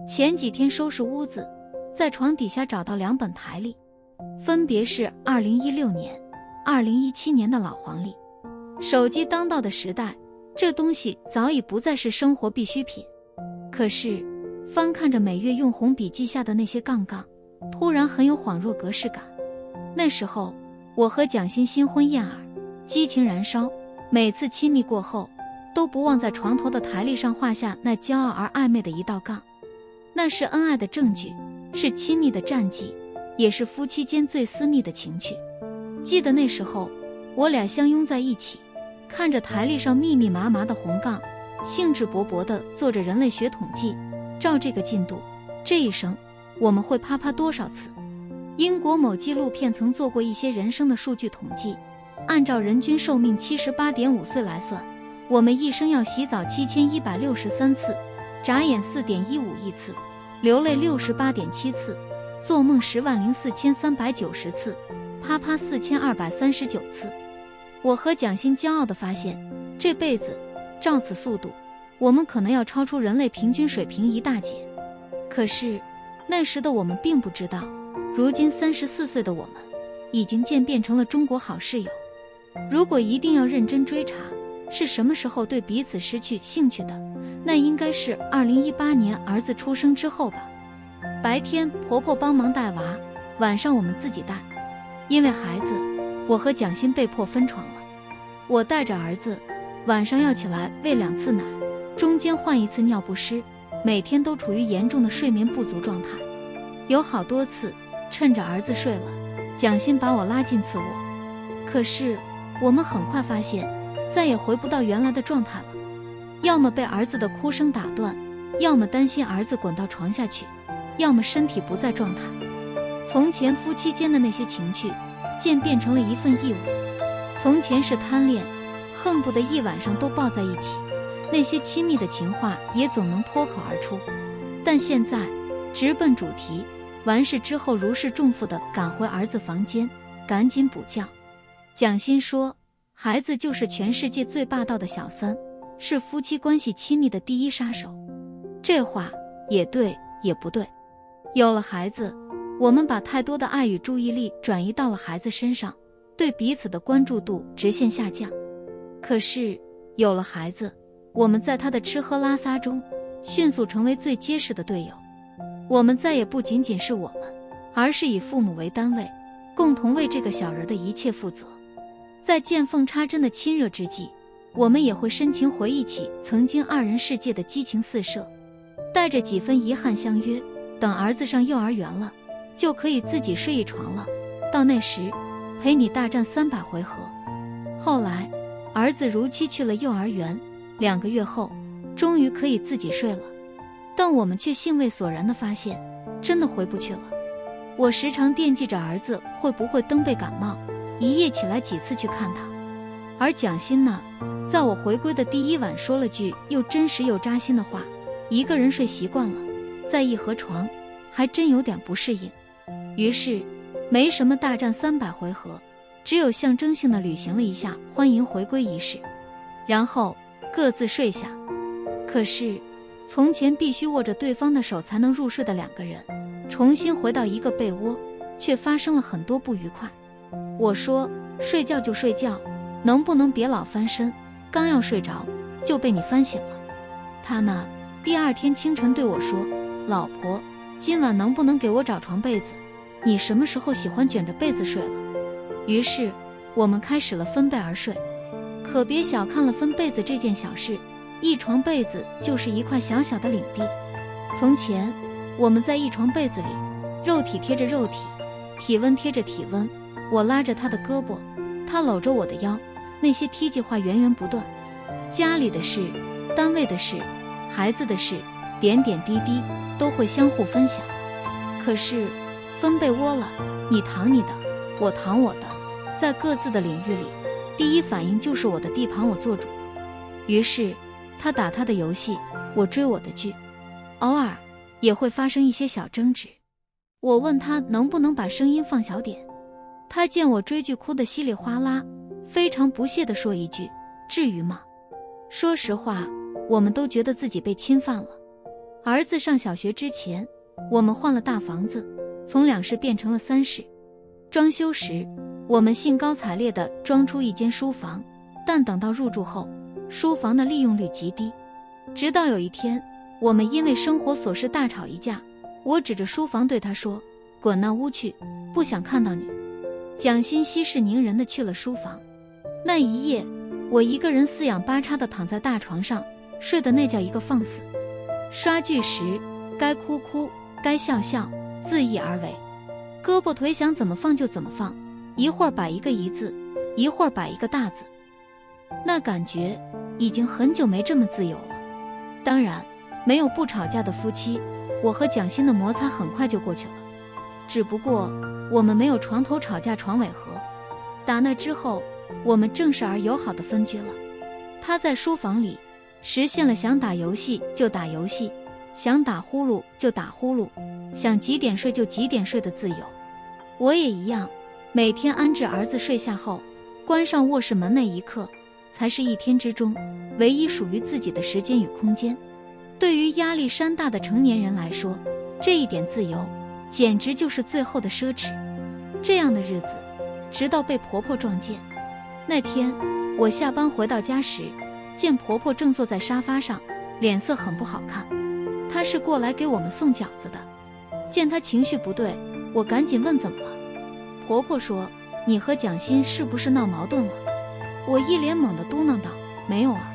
前几天收拾屋子，在床底下找到2本台历，分别是2016年、2017年的老黄历。手机当道的时代，这东西早已不再是生活必需品。可是，翻看着每月用红笔记下的那些杠杠，突然很有恍若隔世感。那时候，我和蒋欣新婚燕尔，激情燃烧，每次亲密过后，都不忘在床头的台历上画下那骄傲而暧昧的一道杠。那是恩爱的证据，是亲密的战绩，也是夫妻间最私密的情趣。记得那时候，我俩相拥在一起，看着台历上密密麻麻的红杠，兴致勃勃地做着人类学统计，照这个进度，这一生我们会啪啪多少次。英国某纪录片曾做过一些人生的数据统计，按照人均寿命78.5岁来算，我们一生要洗澡7163次，眨眼4.15亿次，流泪68.7次，做梦104390次，啪啪4239次。我和蒋欣骄傲地发现，这辈子照此速度，我们可能要超出人类平均水平一大截。可是那时的我们并不知道，如今34岁的我们已经渐变成了中国好室友。如果一定要认真追查是什么时候对彼此失去兴趣的，那应该是2018年儿子出生之后吧。白天婆婆帮忙带娃，晚上我们自己带。因为孩子，我和蒋欣被迫分床了。我带着儿子，晚上要起来喂2次奶，中间换1次尿不湿，每天都处于严重的睡眠不足状态。有好多次趁着儿子睡了，蒋欣把我拉进次卧。可是我们很快发现，再也回不到原来的状态了。要么被儿子的哭声打断，要么担心儿子滚到床下去，要么身体不在状态。从前夫妻间的那些情趣，渐变成了一份义务。从前是贪恋，恨不得一晚上都抱在一起，那些亲密的情话也总能脱口而出。但现在直奔主题，完事之后如释重负地赶回儿子房间，赶紧补觉。蒋欣说，孩子就是全世界最霸道的小三，是夫妻关系亲密的第一杀手。这话也对也不对。有了孩子，我们把太多的爱与注意力转移到了孩子身上，对彼此的关注度直线下降。可是有了孩子，我们在他的吃喝拉撒中迅速成为最结实的队友。我们再也不仅仅是我们，而是以父母为单位，共同为这个小人的一切负责。在见缝插针的亲热之际，我们也会深情回忆起曾经2人世界的激情四射，带着几分遗憾相约，等儿子上幼儿园了，就可以自己睡一床了，到那时陪你大战300回合。后来儿子如期去了幼儿园，2个月后终于可以自己睡了，但我们却兴味索然地发现，真的回不去了。我时常惦记着儿子会不会蹬被感冒，一夜起来几次去看他。而蒋欣呢，在我回归的第1晚说了句又真实又扎心的话，一个人睡习惯了，在一合床还真有点不适应。于是没什么大战300回合，只有象征性地履行了一下欢迎回归仪式，然后各自睡下。可是从前必须握着对方的手才能入睡的2个人，重新回到一个被窝，却发生了很多不愉快。我说，睡觉就睡觉，能不能别老翻身，刚要睡着就被你翻醒了。他呢，第2天清晨对我说，老婆，今晚能不能给我找床被子，你什么时候喜欢卷着被子睡了。于是我们开始了分被而睡。可别小看了分被子这件小事，一床被子就是一块小小的领地。从前我们在一床被子里，肉体贴着肉体，体温贴着体温，我拉着他的胳膊，他搂着我的腰，那些梯计话源源不断，家里的事，单位的事，孩子的事，点点滴滴都会相互分享。可是分被窝了，你躺你的，我躺我的，在各自的领域里，第一反应就是我的地盘我做主。于是他打他的游戏，我追我的剧，偶尔也会发生一些小争执。我问他能不能把声音放小点，他见我追剧哭得稀里哗啦，非常不屑地说一句，至于吗？说实话，我们都觉得自己被侵犯了。儿子上小学之前，我们换了大房子，从2室变成了3室。装修时，我们兴高采烈地装出一间书房，但等到入住后，书房的利用率极低。直到有一天，我们因为生活琐事大吵一架，我指着书房对他说：“滚那屋去，不想看到你。”蒋欣息事宁人地去了书房。那一夜，我一个人四仰八叉地躺在大床上，睡得那叫一个放肆。刷剧时，该哭哭，该笑笑，自意而为。胳膊腿想怎么放就怎么放，一会儿摆一个一字，一会儿摆一个大字。那感觉已经很久没这么自由了。当然，没有不吵架的夫妻，我和蒋欣的摩擦很快就过去了。只不过我们没有床头吵架床尾和。打那之后，我们正式而友好的分居了。他在书房里实现了想打游戏就打游戏，想打呼噜就打呼噜，想几点睡就几点睡的自由。我也一样，每天安置儿子睡下后，关上卧室门那一刻，才是一天之中唯一属于自己的时间与空间。对于压力山大的成年人来说，这一点自由简直就是最后的奢侈。这样的日子，直到被婆婆撞见。那天我下班回到家时，见婆婆正坐在沙发上，脸色很不好看。她是过来给我们送饺子的。见她情绪不对，我赶紧问怎么了。婆婆说：“你和蒋欣是不是闹矛盾了？”我一脸懵地嘟囔道：“没有啊。”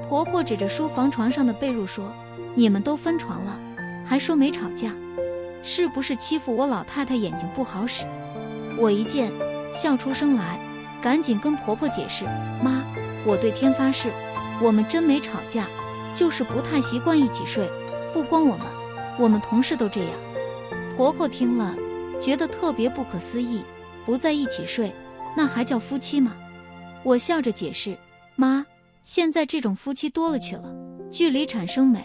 婆婆指着书房床上的被褥说：“你们都分床了，还说没吵架，是不是欺负我老太太眼睛不好使？”我一见，笑出声来，赶紧跟婆婆解释：“妈，我对天发誓，我们真没吵架，就是不太习惯一起睡，不光我们同事都这样。”婆婆听了，觉得特别不可思议，不在一起睡，那还叫夫妻吗？我笑着解释：“妈，现在这种夫妻多了去了，距离产生美，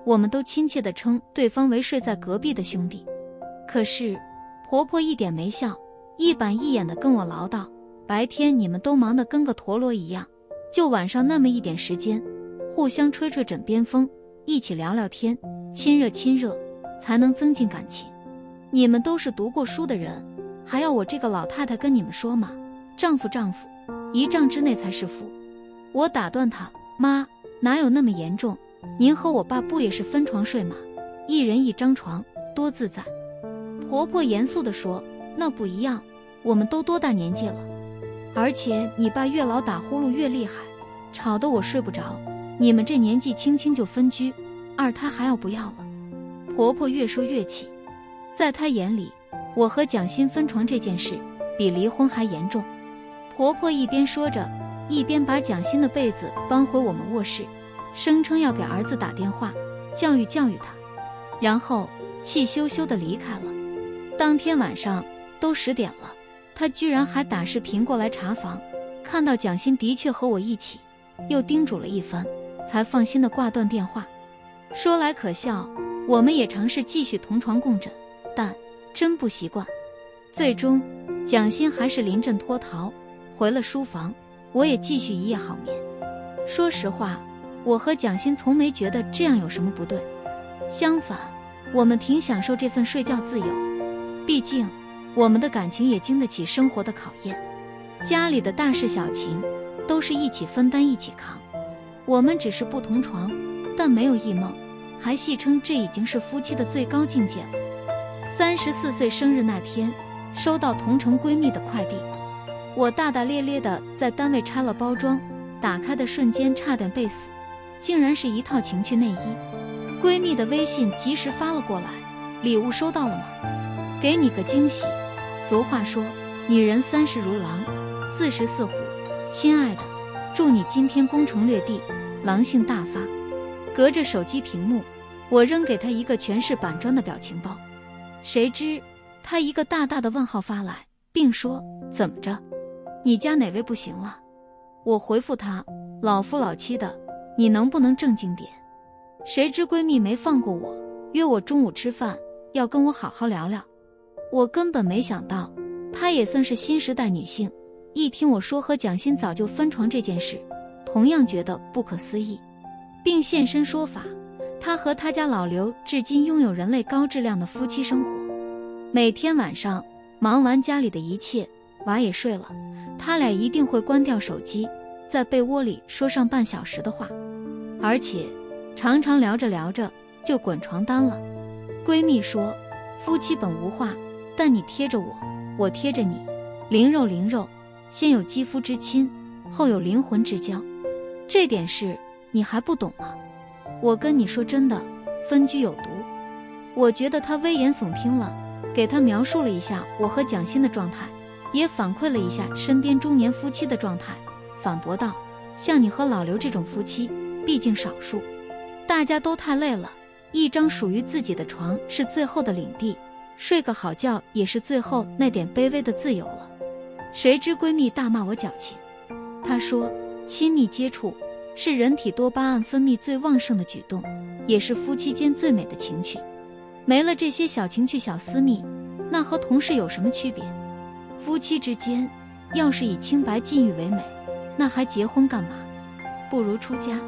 我们都亲切地称对方为睡在隔壁的兄弟。”可是婆婆一点没笑，一板一眼地跟我唠叨：“白天你们都忙得跟个陀螺一样，就晚上那么一点时间，互相吹吹枕边风，一起聊聊天，亲热亲热，才能增进感情。你们都是读过书的人，还要我这个老太太跟你们说吗？丈夫，一丈之内才是夫。”我打断她：“妈，哪有那么严重？您和我爸不也是分床睡吗？一人一张床，多自在。”婆婆严肃地说：“那不一样，我们都多大年纪了？而且你爸越老打呼噜越厉害，吵得我睡不着。你们这年纪轻轻就分居，二胎还要不要了？”婆婆越说越气。在她眼里，我和蒋欣分床这件事比离婚还严重。婆婆一边说着，一边把蒋欣的被子搬回我们卧室，声称要给儿子打电话教育他，然后气羞羞地离开了。当天晚上都10点了，她居然还打视频过来查房，看到蒋欣的确和我一起，又叮嘱了一番，才放心地挂断电话。说来可笑，我们也尝试继续同床共枕，但真不习惯。最终蒋欣还是临阵脱逃，回了书房，我也继续一夜好眠。说实话，我和蒋欣从没觉得这样有什么不对，相反，我们挺享受这份睡觉自由。毕竟我们的感情也经得起生活的考验，家里的大事小情都是一起分担一起扛。我们只是不同床，但没有异梦，还戏称这已经是夫妻的最高境界了。34岁生日那天，收到同城闺蜜的快递，我大大咧咧地在单位拆了包装，打开的瞬间差点被死，竟然是一套情趣内衣。闺蜜的微信及时发了过来：“礼物收到了吗？给你个惊喜。俗话说，女人30如狼，40似虎。亲爱的，祝你今天攻城略地，狼性大发。”隔着手机屏幕，我扔给她一个全是板砖的表情包。谁知她一个大大的问号发来，并说：“怎么着？你家哪位不行了？”我回复她：“老夫老妻的，你能不能正经点？”谁知闺蜜没放过我，约我中午吃饭，要跟我好好聊聊。我根本没想到，她也算是新时代女性，一听我说和蒋欣早就分床这件事，同样觉得不可思议，并现身说法。他和他家老刘至今拥有人类高质量的夫妻生活。每天晚上忙完家里的一切，娃也睡了，他俩一定会关掉手机，在被窝里说上半小时的话，而且常常聊着聊着就滚床单了。闺蜜说，夫妻本无话，但你贴着我，我贴着你，灵肉灵肉，先有肌肤之亲，后有灵魂之交。这点事你还不懂吗？我跟你说真的，分居有毒。我觉得他危言耸听了，给他描述了一下我和蒋欣的状态，也反馈了一下身边中年夫妻的状态，反驳道，像你和老刘这种夫妻毕竟少数，大家都太累了，一张属于自己的床是最后的领地，睡个好觉也是最后那点卑微的自由了。谁知闺蜜大骂我矫情。她说，亲密接触是人体多巴胺分泌最旺盛的举动，也是夫妻间最美的情趣。没了这些小情趣小私密，那和同事有什么区别？夫妻之间要是以清白禁欲为美，那还结婚干嘛？不如出家。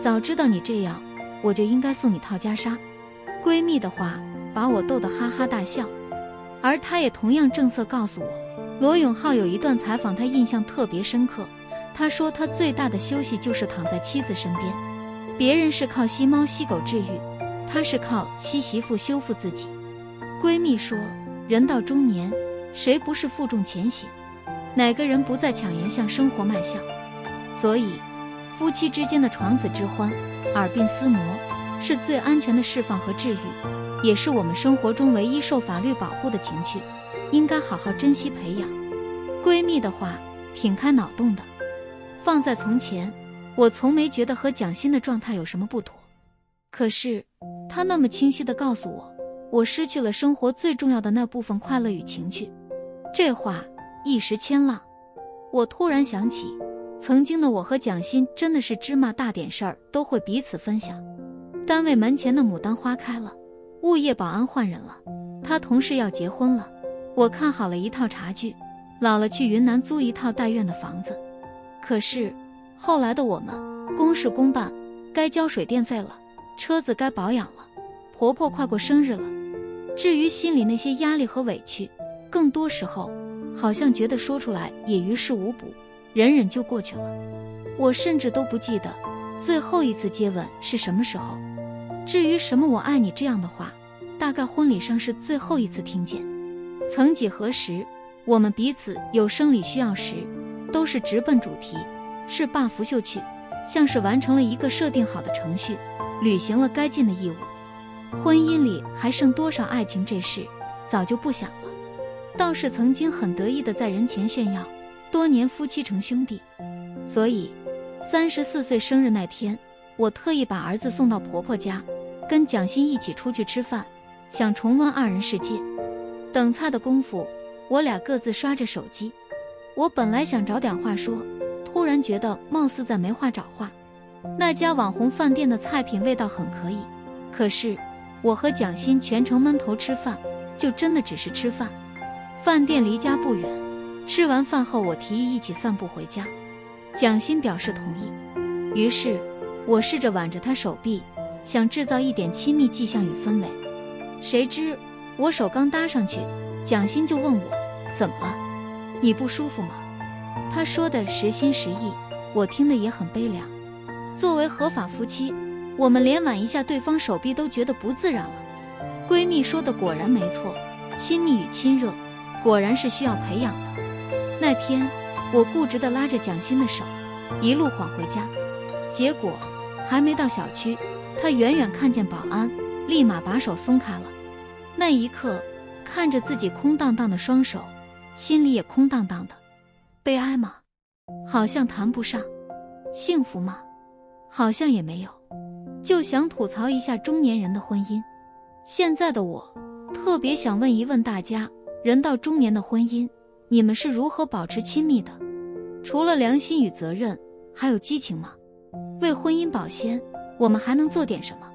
早知道你这样，我就应该送你套袈裟。闺蜜的话把我逗得哈哈大笑。而她也同样正色告诉我，罗永浩有一段采访他印象特别深刻，他说他最大的休息就是躺在妻子身边，别人是靠吸猫吸狗治愈，他是靠吸媳妇修复自己。闺蜜说，人到中年，谁不是负重前行？哪个人不在强颜向生活迈向？所以夫妻之间的床子之欢，耳鬓厮磨，是最安全的释放和治愈，也是我们生活中唯一受法律保护的情趣，应该好好珍惜培养。闺蜜的话挺开脑洞的。放在从前，我从没觉得和蒋欣的状态有什么不妥，可是她那么清晰地告诉我，我失去了生活最重要的那部分快乐与情趣。这话一石千浪。我突然想起，曾经的我和蒋欣真的是芝麻大点事儿都会彼此分享。单位门前的牡丹花开了，物业保安换人了，他同事要结婚了，我看好了一套茶具，老了去云南租一套带院的房子。可是后来的我们，公事公办，该交水电费了，车子该保养了，婆婆快过生日了。至于心里那些压力和委屈，更多时候好像觉得说出来也于事无补，忍忍就过去了。我甚至都不记得最后一次接吻是什么时候。至于什么我爱你这样的话，大概婚礼上是最后一次听见。曾几何时，我们彼此有生理需要时，都是直奔主题，是罢拂袖去，像是完成了一个设定好的程序，履行了该尽的义务。婚姻里还剩多少爱情这事，早就不想了。倒是曾经很得意的在人前炫耀，多年夫妻成兄弟。所以34岁生日那天，我特意把儿子送到婆婆家，跟蒋欣一起出去吃饭，想重温二人世界。等菜的功夫，我俩各自刷着手机。我本来想找点话说，突然觉得貌似在没话找话。那家网红饭店的菜品味道很可以，可是我和蒋欣全程闷头吃饭，就真的只是吃饭。饭店离家不远，吃完饭后我提议一起散步回家，蒋欣表示同意。于是我试着挽着她手臂，想制造一点亲密迹象与氛围。谁知我手刚搭上去，蒋欣就问我，怎么了？你不舒服吗？她说的实心实意，我听得也很悲凉。作为合法夫妻，我们连挽一下对方手臂都觉得不自然了。闺蜜说的果然没错，亲密与亲热果然是需要培养的。那天我固执地拉着蒋欣的手，一路晃回家，结果还没到小区，她远远看见保安，立马把手松开了。那一刻，看着自己空荡荡的双手，心里也空荡荡的。悲哀吗？好像谈不上。幸福吗？好像也没有。就想吐槽一下中年人的婚姻。现在的我特别想问一问大家，人到中年的婚姻，你们是如何保持亲密的？除了良心与责任，还有激情吗？为婚姻保鲜，我们还能做点什么？